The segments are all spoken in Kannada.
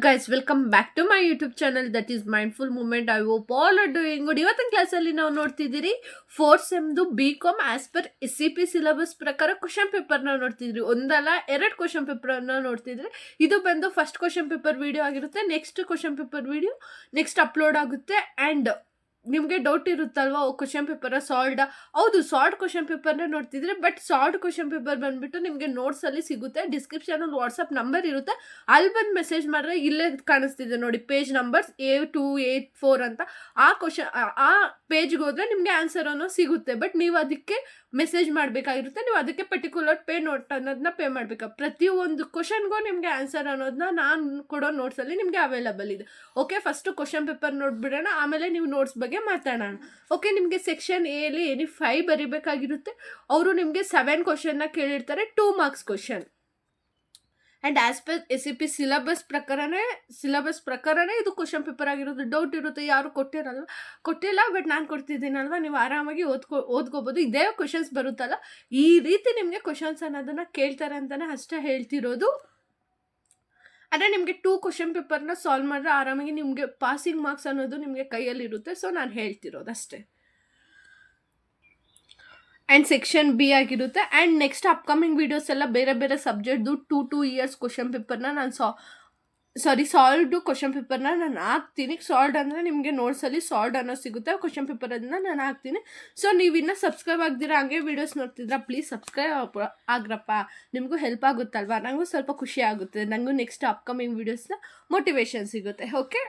Guys, welcome back to my YouTube channel that is Mindful Movement. I hope all are doing good. ಇವತ್ತಿನ ಕ್ಲಾಸಲ್ಲಿ ನಾವು ನೋಡ್ತಿದ್ದೀರಿ ಫೋರ್ತ್ ಸೆಮ್ದು BCom as per SCP syllabus ಪ್ರಕಾರ ಕ್ವಶನ್ ಪೇಪರ್ನ ನೋಡ್ತಿದ್ರಿ. ಒಂದಲ್ಲ ಎರಡು ಕ್ವಶನ್ ಪೇಪರ್ನ ನೋಡ್ತಿದ್ರಿ. ಇದು ಬಂದು ಫಸ್ಟ್ ಕ್ವಶನ್ ಪೇಪರ್ ವಿಡಿಯೋ ಆಗಿರುತ್ತೆ. Next question paper video next upload ಆಗುತ್ತೆ. ಆ್ಯಂಡ್ ನಿಮಗೆ ಡೌಟ್ ಇರುತ್ತಲ್ವಾ, ಕ್ವಶನ್ ಪೇಪರ ಸಾಲ್ಡ್? ಹೌದು, ಸಾಲ್ಡ್ ಕ್ವಶನ್ ಪೇಪರ್ನ ನೋಡ್ತಿದ್ರೆ, ಬಟ್ ಸಾಲ್ಡ್ ಕ್ವಶನ್ ಪೇಪರ್ ಬಂದುಬಿಟ್ಟು ನಿಮಗೆ ನೋಟ್ಸಲ್ಲಿ ಸಿಗುತ್ತೆ. ಡಿಸ್ಕ್ರಿಪ್ಷನಲ್ಲಿ ವಾಟ್ಸಪ್ ನಂಬರ್ ಇರುತ್ತೆ, ಅಲ್ಲಿ ಬಂದು ಮೆಸೇಜ್ ಮಾಡಿದ್ರೆ ಇಲ್ಲೇ ಕಾಣಿಸ್ತಿದೆ ನೋಡಿ, ಪೇಜ್ ನಂಬರ್ಸ್ A284 ಅಂತ. ಆ ಪೇಜ್ಗೆ ಹೋದರೆ ನಿಮಗೆ ಆನ್ಸರ್ ಅನ್ನೋ ಸಿಗುತ್ತೆ. ಬಟ್ ನೀವು ಅದಕ್ಕೆ ಮೆಸೇಜ್ ಮಾಡಬೇಕಾಗಿರುತ್ತೆ. ನೀವು ಅದಕ್ಕೆ ಪರ್ಟಿಕ್ಯುಲರ್ ಪೇ ನೋಟ್ ಅನ್ನೋದನ್ನ ಪೇ ಮಾಡಬೇಕು. ಪ್ರತಿಯೊಂದು ಕ್ವಶನ್ಗೂ ನಿಮಗೆ ಆನ್ಸರ್ ಅನ್ನೋದನ್ನ ನಾನು ಕೊಡೋ ನೋಟ್ಸಲ್ಲಿ ನಿಮಗೆ ಅವೈಲಬಲ್ ಇದೆ. ಓಕೆ, ಫಸ್ಟು ಕ್ವಶನ್ ಪೇಪರ್ ನೋಡ್ಬಿಡೋಣ, ಆಮೇಲೆ ನೀವು ನೋಟ್ಸ್ ಬಗ್ಗೆ ಮಾತಾಡೋಣ. ಓಕೆ, ನಿಮಗೆ ಸೆಕ್ಷನ್ ಎಲ್ಲಿ 5 ಬರಿಬೇಕಾಗಿರುತ್ತೆ. ಅವರು ನಿಮಗೆ 7 ಕ್ವಶನ್ನ ಕೇಳಿರ್ತಾರೆ, 2 marks question. And as per SCP syllabus ಪ್ರಕಾರನೇ ಇದು ಕ್ವಶನ್ ಪೇಪರ್ ಆಗಿರೋದು. ಡೌಟ್ ಇರುತ್ತೆ, ಯಾರು ಕೊಟ್ಟಿಲ್ಲ, ಬಟ್ ನಾನು ಕೊಡ್ತಿದ್ದೀನಲ್ವ, ನೀವು ಆರಾಮಾಗಿ ಓದ್ಕೋಬೋದು. ಇದೇ ಕ್ವಶನ್ಸ್ ಬರುತ್ತಲ್ಲ, ಈ ರೀತಿ ನಿಮಗೆ ಕ್ವಶನ್ಸ್ ಅನ್ನೋದನ್ನು ಕೇಳ್ತಾರೆ ಅಂತಲೇ ಅಷ್ಟೇ ಹೇಳ್ತಿರೋದು. ಆದರೆ ನಿಮಗೆ 2 ಕ್ವಶನ್ ಪೇಪರ್ನ ಸಾಲ್ವ್ ಮಾಡಿದ್ರೆ ಆರಾಮಾಗಿ ನಿಮಗೆ ಪಾಸಿಂಗ್ ಮಾರ್ಕ್ಸ್ ಅನ್ನೋದು ನಿಮಗೆ ಕೈಯಲ್ಲಿರುತ್ತೆ. ಸೊ ನಾನು ಹೇಳ್ತಿರೋದು ಅಷ್ಟೇ. ಆ್ಯಂಡ್ ಸೆಕ್ಷನ್ ಬಿ ಆಗಿರುತ್ತೆ. ಆ್ಯಂಡ್ ನೆಕ್ಸ್ಟ್ ಅಪ್ಕಮಿಂಗ್ ವೀಡಿಯೋಸ್ ಎಲ್ಲ ಬೇರೆ ಬೇರೆ ಸಬ್ಜೆಕ್ಟ್ದು 2 ಇಯರ್ಸ್ ಕ್ವಶನ್ ಪೇಪರ್ನ ನಾನು ಸಾಲ್ವ್ಡು ಕ್ವಶನ್ ಪೇಪರ್ನ ನಾನು ಹಾಕ್ತೀನಿ. ಸಾಲ್ಡ್ ಅಂದರೆ ನಿಮಗೆ ನೋಟ್ಸಲ್ಲಿ ಸಾಲ್ಡ್ ಅನ್ನೋ ಸಿಗುತ್ತೆ, ಕ್ವಶನ್ ಪೇಪರನ್ನು ನಾನು ಹಾಕ್ತೀನಿ. ಸೊ ನೀವು ಇನ್ನೂ ಸಬ್ಸ್ಕ್ರೈಬ್ ಆಗ್ದಿರಾ ಹಂಗೆ ವೀಡಿಯೋಸ್ ನೋಡ್ತಿದ್ರಾ, ಪ್ಲೀಸ್ ಸಬ್ಸ್ಕ್ರೈಬ್ ಆಗ್ರಪ್ಪ. ನಿಮಗೂ ಹೆಲ್ಪ್ ಆಗುತ್ತಲ್ವ, ನನಗೂ ಸ್ವಲ್ಪ ಖುಷಿ ಆಗುತ್ತೆ, ನನಗೂ ನೆಕ್ಸ್ಟ್ ಅಪ್ಕಮಿಂಗ್ ವೀಡಿಯೋಸ್ನ ಮೋಟಿವೇಶನ್ ಸಿಗುತ್ತೆ. ಓಕೆ,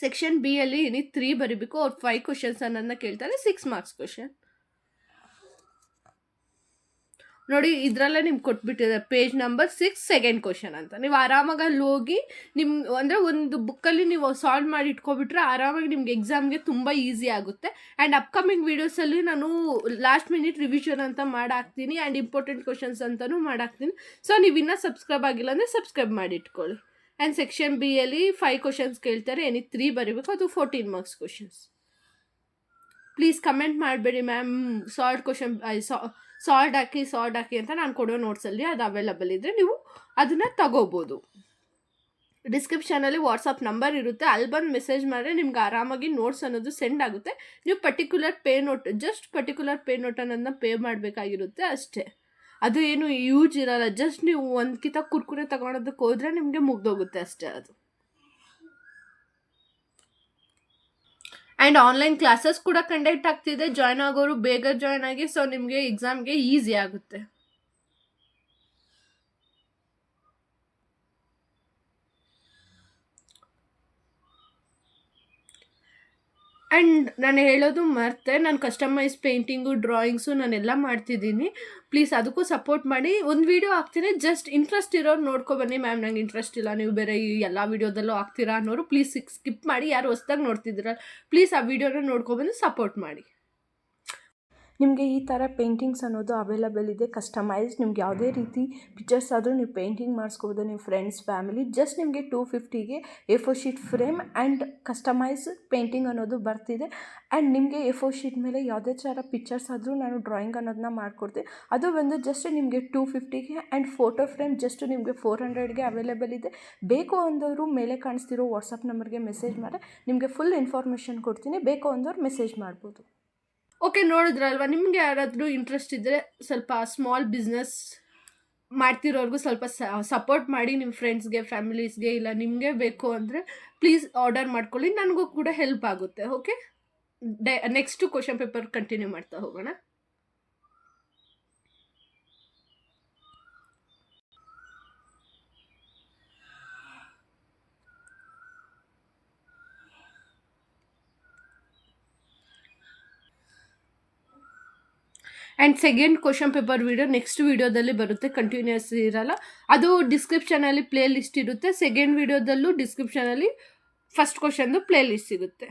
ಸೆಕ್ಷನ್ ಬಿ ಅಲ್ಲಿ 3 ಬರೀಬೇಕು. ಅವ್ರು 5 ಕ್ವಶನ್ಸ್ ಅನ್ನೋದನ್ನ ಕೇಳ್ತಾರೆ, 6 ಮಾರ್ಕ್ಸ್ ಕ್ವಶನ್. ನೋಡಿ, ಇದರಲ್ಲೇ ನಿಮ್ಗೆ ಕೊಟ್ಬಿಟ್ಟಿದೆ ಪೇಜ್ ನಂಬರ್ 6 ಸೆಕೆಂಡ್ ಕ್ವಶನ್ ಅಂತ. ನೀವು ಆರಾಮಾಗಿ ಅಲ್ಲಿ ಹೋಗಿ ಅಂದರೆ ಒಂದು ಬುಕ್ಕಲ್ಲಿ ನೀವು ಸಾಲ್ವ್ ಮಾಡಿ ಇಟ್ಕೊಬಿಟ್ರೆ ಆರಾಮಾಗಿ ನಿಮ್ಗೆ ಎಕ್ಸಾಮ್ಗೆ ತುಂಬ ಈಸಿ ಆಗುತ್ತೆ. ಆ್ಯಂಡ್ ಅಪ್ಕಮಿಂಗ್ ವೀಡಿಯೋಸಲ್ಲಿ ನಾನು ಲಾಸ್ಟ್ ಮಿನಿಟ್ ರಿವಿಷನ್ ಅಂತ ಮಾಡಾಕ್ತೀನಿ, ಆ್ಯಂಡ್ ಇಂಪಾರ್ಟೆಂಟ್ ಕ್ವಶನ್ಸ್ ಅಂತಲೂ ಮಾಡಾಕ್ತೀನಿ. ಸೊ ನೀವು ಇನ್ನೂ ಸಬ್ಸ್ಕ್ರೈಬ್ ಆಗಿಲ್ಲ ಅಂದರೆ ಸಬ್ಸ್ಕ್ರೈಬ್ ಮಾಡಿ ಇಟ್ಕೊಳ್ಳಿ. ಆ್ಯಂಡ್ ಸೆಕ್ಷನ್ ಬಿ ಅಲ್ಲಿ 5 ಕ್ವಶನ್ಸ್ ಕೇಳ್ತಾರೆ, 3 ಬರೀಬೇಕು, ಅದು 14 ಮಾರ್ಕ್ಸ್ ಕ್ವಶನ್ಸ್. ಪ್ಲೀಸ್ ಕಮೆಂಟ್ ಮಾಡಬೇಡಿ ಮ್ಯಾಮ್, ಸಾಲ್ಟ್ ಹಾಕಿ ಅಂತ ನಾನು ಕೊಡೋ ನೋಟ್ಸಲ್ಲಿ ಅದು ಅವೈಲಬಲ್ ಇದ್ದರೆ ನೀವು ಅದನ್ನು ತಗೋಬೋದು. ಡಿಸ್ಕ್ರಿಪ್ಷನಲ್ಲಿ ವಾಟ್ಸಪ್ ನಂಬರ್ ಇರುತ್ತೆ, ಅಲ್ಲಿ ಬಂದು ಮೆಸೇಜ್ ಮಾಡಿದ್ರೆ ನಿಮ್ಗೆ ಆರಾಮಾಗಿ ನೋಟ್ಸ್ ಅನ್ನೋದು ಸೆಂಡ್ ಆಗುತ್ತೆ. ನೀವು ಪರ್ಟಿಕ್ಯುಲರ್ ಪೇ ನೋಟ್ ಅನ್ನೋದನ್ನ ಪೇ ಮಾಡಬೇಕಾಗಿರುತ್ತೆ ಅಷ್ಟೇ. ಅದು ಏನು ಯೂಸ್ ಇರಲ್ಲ, ಜಸ್ಟ್ ನೀವು ಒಂದು ಕಿತ ಕುರ್ಕುರೆ ತಗೊಳೋದಕ್ಕೆ ಹೋದರೆ ನಿಮಗೆ ಮುಗ್ದೋಗುತ್ತೆ ಅಷ್ಟೇ ಅದು. ಆ್ಯಂಡ್ ಆನ್ಲೈನ್ ಕ್ಲಾಸಸ್ ಕೂಡ ಕಂಡಕ್ಟ್ ಆಗ್ತಿದೆ, ಜಾಯ್ನ್ ಆಗೋರು ಬೇಗ ಜಾಯ್ನ್ ಆಗಿ. ಸೊ ನಿಮಗೆ ಎಕ್ಸಾಮ್ಗೆ ಈಸಿ ಆಗುತ್ತೆ. ಆ್ಯಂಡ್ ನಾನು ಹೇಳೋದು ಮರ್ತೆ, ನಾನು ಕಸ್ಟಮೈಸ್ ಪೇಂಟಿಂಗು, ಡ್ರಾಯಿಂಗ್ಸು ನಾನೆಲ್ಲ ಮಾಡ್ತಿದ್ದೀನಿ. ಪ್ಲೀಸ್ ಅದಕ್ಕೂ ಸಪೋರ್ಟ್ ಮಾಡಿ. ಒಂದು ವೀಡಿಯೋ ಹಾಕ್ತೀನಿ, ಜಸ್ಟ್ ಇಂಟ್ರೆಸ್ಟ್ ಇರೋರು ನೋಡ್ಕೊಬನ್ನಿ. ಮ್ಯಾಮ್ ನಂಗೆ ಇಂಟ್ರೆಸ್ಟ್ ಇಲ್ಲ, ನೀವು ಬೇರೆ ಈ ಎಲ್ಲ ವೀಡಿಯೋದಲ್ಲೂ ಹಾಕ್ತೀರಾ ಅನ್ನೋರು ಪ್ಲೀಸ್ ಸ್ಕಿಪ್ ಮಾಡಿ. ಯಾರು ಹೊಸ್ದಾಗಿ ನೋಡ್ತಿದ್ದೀರ ಪ್ಲೀಸ್ ಆ ವಿಡಿಯೋನ ನೋಡ್ಕೊಬಂದು ಸಪೋರ್ಟ್ ಮಾಡಿ. ನಿಮಗೆ ಈ ಥರ ಪೇಂಟಿಂಗ್ಸ್ ಅನ್ನೋದು ಅವೈಲಬಲ್ ಇದೆ, ಕಸ್ಟಮೈಸ್. ನಿಮ್ಗೆ ಯಾವುದೇ ರೀತಿ ಪಿಕ್ಚರ್ಸ್ ಆದರೂ ನೀವು ಪೇಂಟಿಂಗ್ ಮಾಡಿಸ್ಕೋಬೋದು, ನೀವು ಫ್ರೆಂಡ್ಸ್, ಫ್ಯಾಮಿಲಿ. ಜಸ್ಟ್ ನಿಮಗೆ 250ಗೆ A4 sheet frame and customise painting ಅನ್ನೋದು ಬರ್ತಿದೆ. ಆ್ಯಂಡ್ ನಿಮಗೆ A4 ಶೀಟ್ ಮೇಲೆ ಯಾವುದೇ ಥರ ಪಿಕ್ಚರ್ಸ್ ಆದರೂ ನಾನು ಡ್ರಾಯಿಂಗ್ ಅನ್ನೋದನ್ನ ಮಾಡಿಕೊಡ್ತೀನಿ. ಅದು ಬಂದು ಜಸ್ಟ್ ನಿಮಗೆ 250ಗೆ. ಆ್ಯಂಡ್ ಫೋಟೋ ಫ್ರೇಮ್ ಜಸ್ಟ್ ನಿಮಗೆ 400ಗೆ ಅವೈಲೇಬಲ್ ಇದೆ. ಬೇಕು ಅಂದವರು ಮೇಲೆ ಕಾಣಿಸ್ತಿರೋ ವಾಟ್ಸಪ್ ನಂಬರ್ಗೆ ಮೆಸೇಜ್ ಮಾಡಿ, ನಿಮಗೆ ಫುಲ್ ಇನ್ಫಾರ್ಮೇಷನ್ ಕೊಡ್ತೀನಿ. ಬೇಕು ಅಂದವ್ರು ಮೆಸೇಜ್ ಮಾಡ್ಬೋದು. ಓಕೆ, ನೋಡಿದ್ರಲ್ವ, ನಿಮಗೆ ಯಾರಾದರೂ ಇಂಟ್ರೆಸ್ಟ್ ಇದ್ದರೆ ಸ್ವಲ್ಪ ಸ್ಮಾಲ್ ಬಿಸ್ನೆಸ್ ಮಾಡ್ತಿರೋರ್ಗೂ ಸ್ವಲ್ಪ ಸಪೋರ್ಟ್ ಮಾಡಿ. ನಿಮ್ಮ ಫ್ರೆಂಡ್ಸ್ಗೆ, ಫ್ಯಾಮಿಲೀಸ್ಗೆ, ಇಲ್ಲ ನಿಮಗೆ ಬೇಕು ಅಂದರೆ ಪ್ಲೀಸ್ ಆರ್ಡರ್ ಮಾಡ್ಕೊಳ್ಳಿ, ನನಗೂ ಕೂಡ ಹೆಲ್ಪ್ ಆಗುತ್ತೆ. Okay, next question paper continue ಮಾಡ್ತಾ ಹೋಗೋಣ. And second question paper video next ವೀಡಿಯೋದಲ್ಲಿ ಬರುತ್ತೆ, ಕಂಟಿನ್ಯೂಸ್ ಇರಲ್ಲ. ಅದು ಡಿಸ್ಕ್ರಿಪ್ಷನಲ್ಲಿ ಪ್ಲೇ ಲಿಸ್ಟ್ ಇರುತ್ತೆ. ಸೆಕೆಂಡ್ ವೀಡಿಯೋದಲ್ಲೂ ಡಿಸ್ಕ್ರಿಪ್ಷನಲ್ಲಿ ಫಸ್ಟ್ ಕ್ವಶನ್ದು ಪ್ಲೇ ಲಿಸ್ಟ್ ಸಿಗುತ್ತೆ.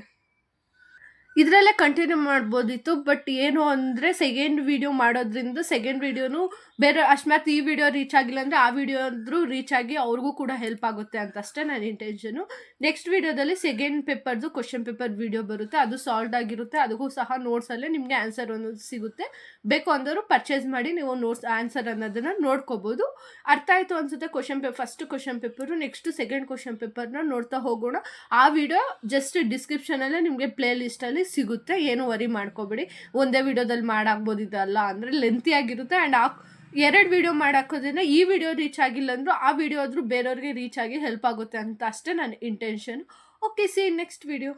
ಇದರಲ್ಲೇ ಕಂಟಿನ್ಯೂ ಮಾಡ್ಬೋದಿತ್ತು. ಬಟ್ ಏನು ಅಂದರೆ ಸೆಕೆಂಡ್ ವಿಡಿಯೋ ಮಾಡೋದ್ರಿಂದ ಸೆಕೆಂಡ್ ವಿಡಿಯೋನು ಬೇರೆ ಅಕಸ್ಮಾತ್ ಈ ವಿಡಿಯೋ ರೀಚ್ ಆಗಿಲ್ಲ ಅಂದರೆ ಆ ವಿಡಿಯೋ ಆದರೂ ರೀಚ್ ಆಗಿ ಅವ್ರಿಗೂ ಕೂಡ ಹೆಲ್ಪ್ ಆಗುತ್ತೆ ಅಂತ ಅಷ್ಟೇ ನನ್ನ ಇಂಟೆನ್ಷನು. ನೆಕ್ಸ್ಟ್ ವಿಡಿಯೋದಲ್ಲಿ ಸೆಕೆಂಡ್ ಪೇಪರ್ದು ಕ್ವಶನ್ ಪೇಪರ್ ವಿಡಿಯೋ ಬರುತ್ತೆ, ಅದು ಸಾಲ್ವ್ ಆಗಿರುತ್ತೆ. ಅದಕ್ಕೂ ಸಹ ನೋಟ್ಸಲ್ಲೇ ನಿಮಗೆ ಆನ್ಸರ್ ಅನ್ನೋದು ಸಿಗುತ್ತೆ. ಬೇಕು ಅಂದವರು ಪರ್ಚೇಸ್ ಮಾಡಿ ನೀವು ನೋಟ್ಸ್ ಆನ್ಸರ್ ಅನ್ನೋದನ್ನು ನೋಡ್ಕೋಬೋದು. ಅರ್ಥ ಆಯಿತು ಅನಿಸುತ್ತೆ first question paper. Next second question ಪೇಪರ್ನ ನೋಡ್ತಾ ಹೋಗೋಣ. ಆ ವಿಡಿಯೋ ಜಸ್ಟ್ ಡಿಸ್ಕ್ರಿಪ್ಷನಲ್ಲೇ ನಿಮಗೆ ಪ್ಲೇ ಲಿಸ್ಟಲ್ಲಿ ಸಿಗುತ್ತೆ, ಏನು ವರಿ ಮಾಡ್ಕೋಬೇಡಿ. ಒಂದೇ ವಿಡಿಯೋದಲ್ಲಿ ಮಾಡಾಕ್ಬೋದಿದ್ದಲ್ಲ ಅಂದರೆ ಲೆಂತಿ ಆಗಿರುತ್ತೆ. ಆ್ಯಂಡ್ ಎರಡು ವಿಡಿಯೋ ಮಾಡಾಕೋದ್ರಿಂದ ಈ ವಿಡಿಯೋ ರೀಚ್ ಆಗಿಲ್ಲ ಅಂದರೂ ಆ ವಿಡಿಯೋ ಆದರೂ ಬೇರೆಯವ್ರಿಗೆ ರೀಚ್ ಆಗಿ ಹೆಲ್ಪ್ ಆಗುತ್ತೆ ಅಂತ ಅಷ್ಟೇ ನನ್ನ intention. Okay, C next video.